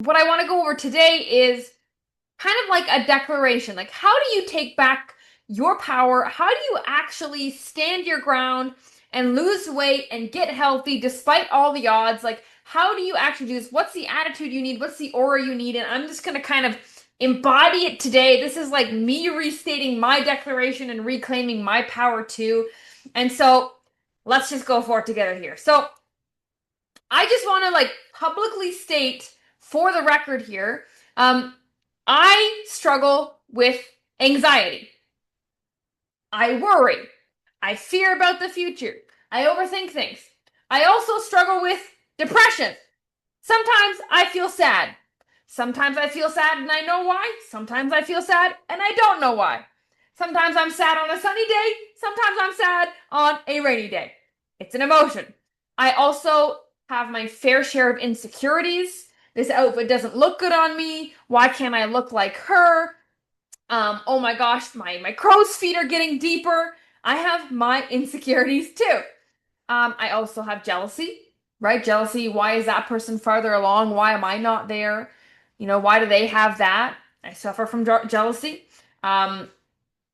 what I want to go over today is kind of like a declaration. Like, how do you take back your power? How do you actually stand your ground and lose weight and get healthy despite all the odds? Like, how do you actually do this? What's the attitude you need? What's the aura you need? And I'm just going to kind of embody it today. This is like me restating my declaration and reclaiming my power too. And so let's just go for it together here. So I just want to like publicly state for the record here, I struggle with anxiety. I worry. I fear about the future. I overthink things. I also struggle with depression. Sometimes I feel sad. Sometimes I feel sad and I know why. Sometimes I feel sad and I don't know why. Sometimes I'm sad on a sunny day. Sometimes I'm sad on a rainy day. It's an emotion. I also have my fair share of insecurities. This outfit doesn't look good on me. Why can't I look like her? Oh my gosh, my crow's feet are getting deeper. I have my insecurities too. I also have jealousy, right? Jealousy. Why is that person farther along? Why am I not there? Why do they have that? I suffer from jealousy. Um,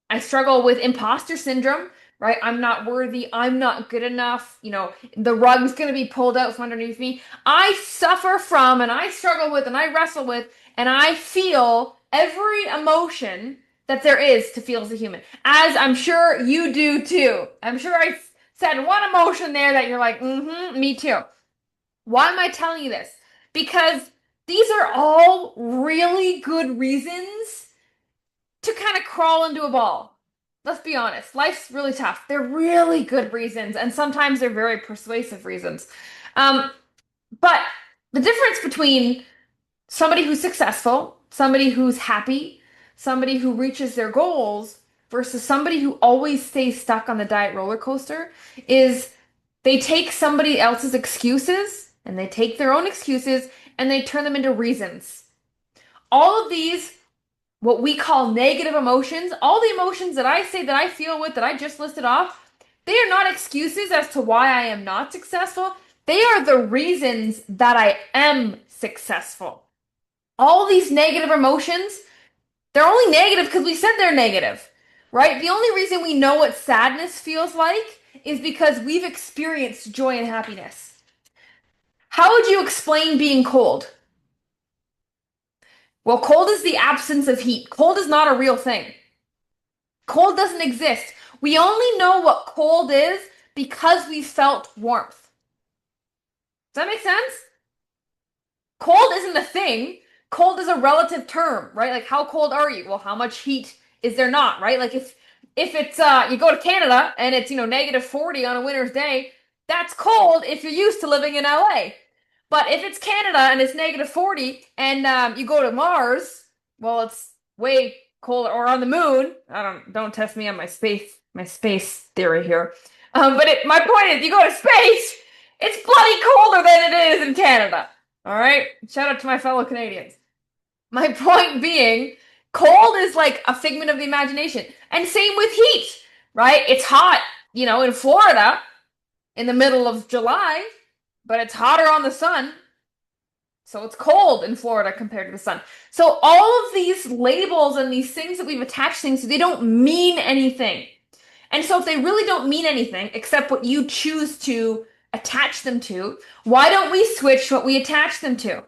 I struggle with imposter syndrome, right? I'm not worthy. I'm not good enough. The rug's going to be pulled out from underneath me. I suffer from and I struggle with and I wrestle with and I feel every emotion that there is to feel as a human, as I'm sure you do too. I'm sure I said one emotion there that you're like, me too. Why am I telling you this? Because these are all really good reasons to kind of crawl into a ball. Let's be honest. Life's really tough. They're really good reasons, and sometimes they're very persuasive reasons. Um, but the difference between somebody who's successful, somebody who's happy, somebody who reaches their goals versus somebody who always stays stuck on the diet roller coaster is they take somebody else's excuses and they take their own excuses and they turn them into reasons. All of these what we call negative emotions, all the emotions that I say that I feel with that I just listed off, they are not excuses as to why I am not successful. They are the reasons that I am successful. All these negative emotions, they're only negative because we said they're negative, right? The only reason we know what sadness feels like is because we've experienced joy and happiness. How would you explain being cold? Well, cold is the absence of heat. Cold is not a real thing. Cold doesn't exist. We only know what cold is because we felt warmth. Does that make sense? Cold isn't a thing. Cold is a relative term, right? Like how cold are you? Well, how much heat is there not, right? Like if it's you go to Canada and it's, -40 on a winter's day, that's cold if you're used to living in LA. But if it's Canada and it's -40 and you go to Mars, well, it's way colder. Or on the moon. Don't test me on my space theory here. My point is, you go to space, it's bloody colder than it is in Canada. All right. Shout out to my fellow Canadians. My point being, cold is like a figment of the imagination. And same with heat, right? It's hot, in Florida in the middle of July, but it's hotter on the sun. So it's cold in Florida compared to the sun. So all of these labels and these things that we've attached things to, they don't mean anything. And so if they really don't mean anything except what you choose to attach them to, why don't we switch what we attach them to?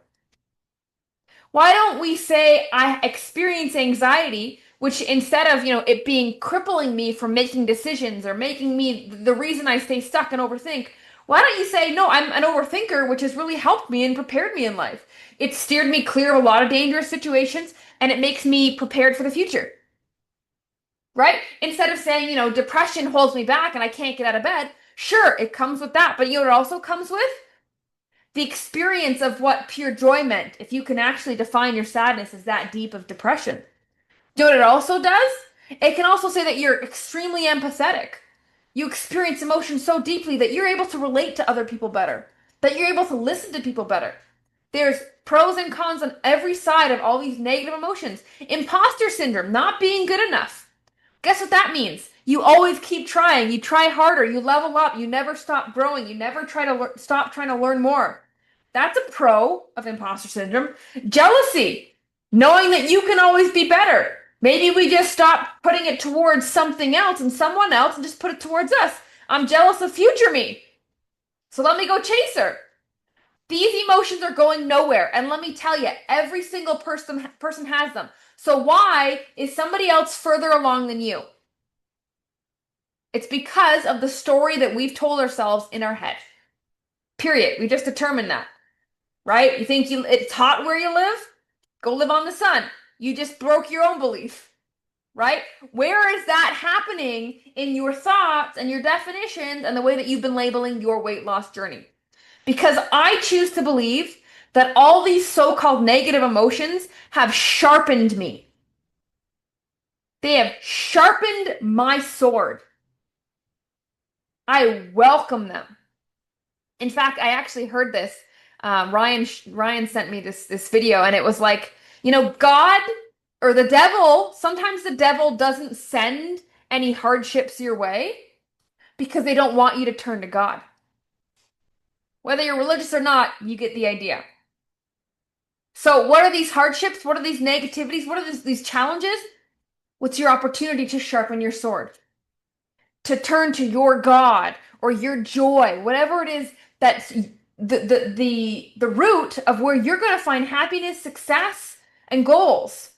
Why don't we say I experience anxiety, which instead of, it being crippling me from making decisions or making me the reason I stay stuck and overthink, why don't you say, no, I'm an overthinker, which has really helped me and prepared me in life. It steered me clear of a lot of dangerous situations and it makes me prepared for the future. Right? Instead of saying, depression holds me back and I can't get out of bed. Sure, it comes with that, but you know what it also comes with? The experience of what pure joy meant, if you can actually define your sadness as that deep of depression. Do you know what it also does? It can also say that you're extremely empathetic. You experience emotion so deeply that you're able to relate to other people better, that you're able to listen to people better. There's pros and cons on every side of all these negative emotions. Imposter syndrome, not being good enough. Guess what that means? You always keep trying. You try harder. You level up. You never stop growing. You never stop trying to learn more. That's a pro of imposter syndrome. Jealousy, knowing that you can always be better. Maybe we just stop putting it towards something else and someone else and just put it towards us. I'm jealous of future me, so let me go chase her. These emotions are going nowhere. And let me tell you, every single person has them. So why is somebody else further along than you? It's because of the story that we've told ourselves in our head. Period. We just determined that, right? You think it's hot where you live? Go live on the sun. You just broke your own belief, right? Where is that happening in your thoughts and your definitions and the way that you've been labeling your weight loss journey? Because I choose to believe that all these so-called negative emotions have sharpened me. They have sharpened my sword. I welcome them. In fact, I actually heard this. Ryan sent me this video, and it was like, God or the devil. Sometimes the devil doesn't send any hardships your way because they don't want you to turn to God. Whether you're religious or not, you get the idea. So, what are these hardships? What are these negativities? What are these challenges? What's your opportunity to sharpen your sword? To turn to your God or your joy, whatever it is that's the root of where you're going to find happiness, success, and goals.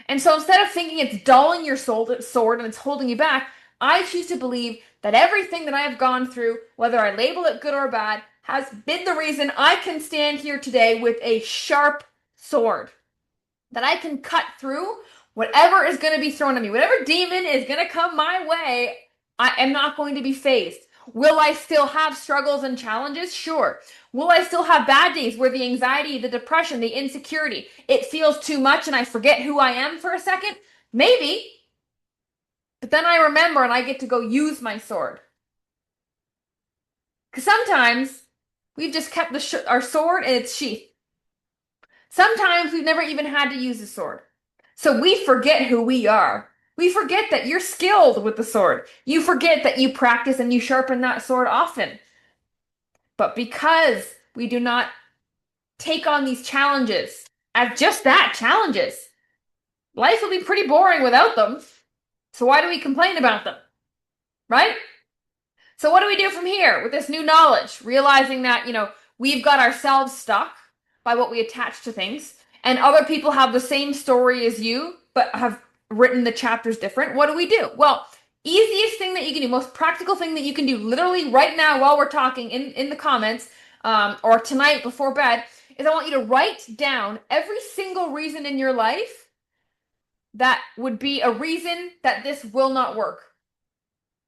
And so instead of thinking it's dulling your sword and it's holding you back, I choose to believe that everything that I have gone through, whether I label it good or bad, has been the reason I can stand here today with a sharp sword. That I can cut through whatever is going to be thrown at me. Whatever demon is going to come my way, I am not going to be phased. Will I still have struggles and challenges? Sure. Will I still have bad days where the anxiety, the depression, the insecurity, it feels too much and I forget who I am for a second? Maybe. But then I remember and I get to go use my sword. Because sometimes we've just kept our sword in its sheath. Sometimes we've never even had to use the sword. So we forget who we are. We forget that you're skilled with the sword. You forget that you practice and you sharpen that sword often. But because we do not take on these challenges as just that, challenges, life will be pretty boring without them. So why do we complain about them? Right? So what do we do from here with this new knowledge? Realizing that, we've got ourselves stuck by what we attach to things, and other people have the same story as you, but have written the chapters different. What do we do? Well, easiest thing that you can do, most practical thing that you can do literally right now while we're talking in the comments, or tonight before bed, is I want you to write down every single reason in your life that would be a reason that this will not work.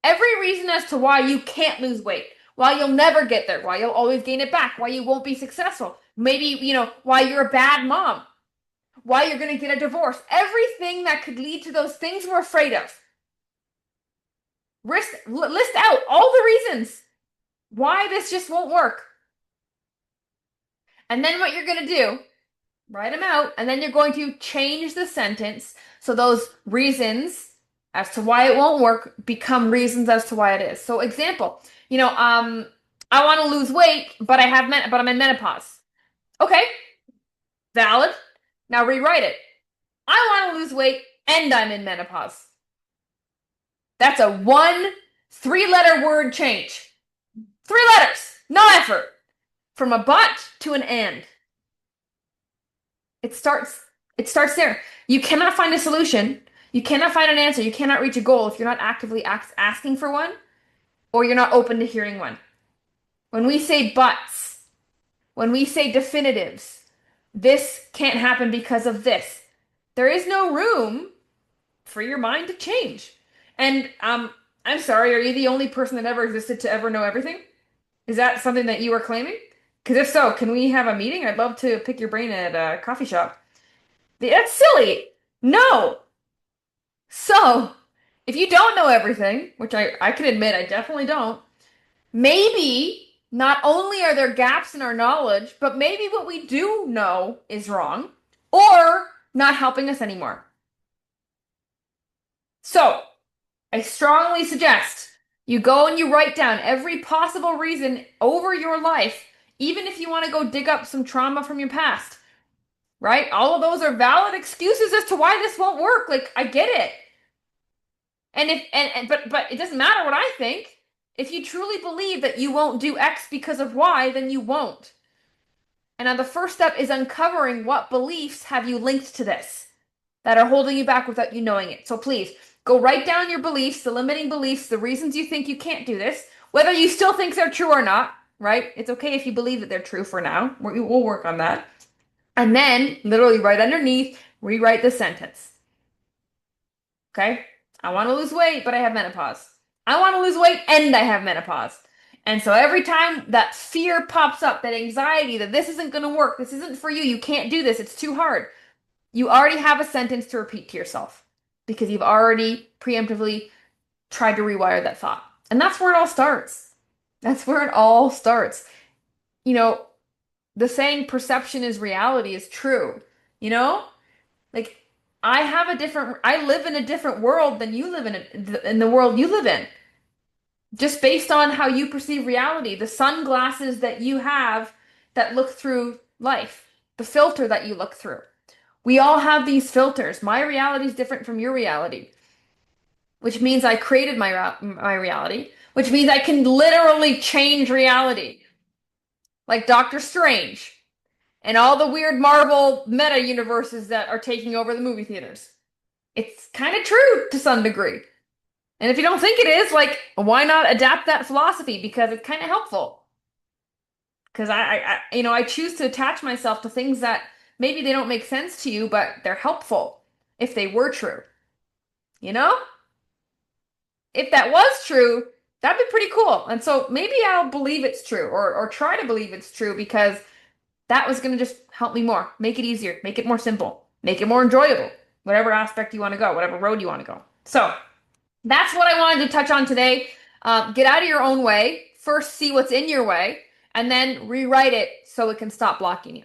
Every reason as to why you can't lose weight, why you'll never get there, why you'll always gain it back, why you won't be successful. Maybe, why you're a bad mom, why you're going to get a divorce. Everything that could lead to those things we're afraid of. List out all the reasons why this just won't work. And then what you're going to do, write them out, and then you're going to change the sentence so those reasons as to why it won't work become reasons as to why it is. So example, I want to lose weight, but I'm in menopause. Okay, valid. Now rewrite it. I want to lose weight and I'm in menopause. That's a 3-letter word change. 3 letters, no effort. From a but to an and. It starts there. You cannot find a solution. You cannot find an answer. You cannot reach a goal if you're not actively asking for one or you're not open to hearing one. When we say buts, when we say definitives, this can't happen because of this, there is no room for your mind to change. And I'm sorry, are you the only person that ever existed to ever know everything? Is that something that you are claiming? Because if so, can we have a meeting? I'd love to pick your brain at a coffee shop. That's silly. No. So, if you don't know everything, which I can admit I definitely don't, maybe not only are there gaps in our knowledge, but maybe what we do know is wrong or not helping us anymore. So, I strongly suggest you go and you write down every possible reason over your life Even if you want to go dig up some trauma from your past, right? All of those are valid excuses as to why this won't work. Like, I get it. And if and but it doesn't matter what I think. If you truly believe that you won't do X because of Y, then you won't. And now the first step is uncovering what beliefs have you linked to this that are holding you back without you knowing it. So please go write down your beliefs, the limiting beliefs, the reasons you think you can't do this, whether you still think they're true or not, right? It's okay if you believe that they're true for now. We'll work on that. And then literally right underneath, rewrite the sentence. Okay? I want to lose weight, but I have menopause. I want to lose weight and I have menopause. And so every time that fear pops up, that anxiety that this isn't going to work, this isn't for you, you can't do this, it's too hard, you already have a sentence to repeat to yourself because you've already preemptively tried to rewire that thought. And that's where it all starts. That's where it all starts. You know, the saying perception is reality is true. You know? Like I live in a different world than you live in the world you live in. Just based on how you perceive reality, the sunglasses that you have that look through life, the filter that you look through. We all have these filters. My reality is different from your reality, which means I created my reality, which means I can literally change reality, like Doctor Strange and all the weird Marvel meta universes that are taking over the movie theaters. It's kind of true to some degree. And if you don't think it is, like, why not adapt that philosophy? Because it's kind of helpful. Because I choose to attach myself to things that maybe they don't make sense to you, but they're helpful if they were true. You know? If that was true, that'd be pretty cool. And so maybe I'll believe it's true or try to believe it's true because that was going to just help me more, make it easier, make it more simple, make it more enjoyable, whatever aspect you want to go, whatever road you want to go. So that's what I wanted to touch on today. Get out of your own way. First, see what's in your way, and then rewrite it so it can stop blocking you.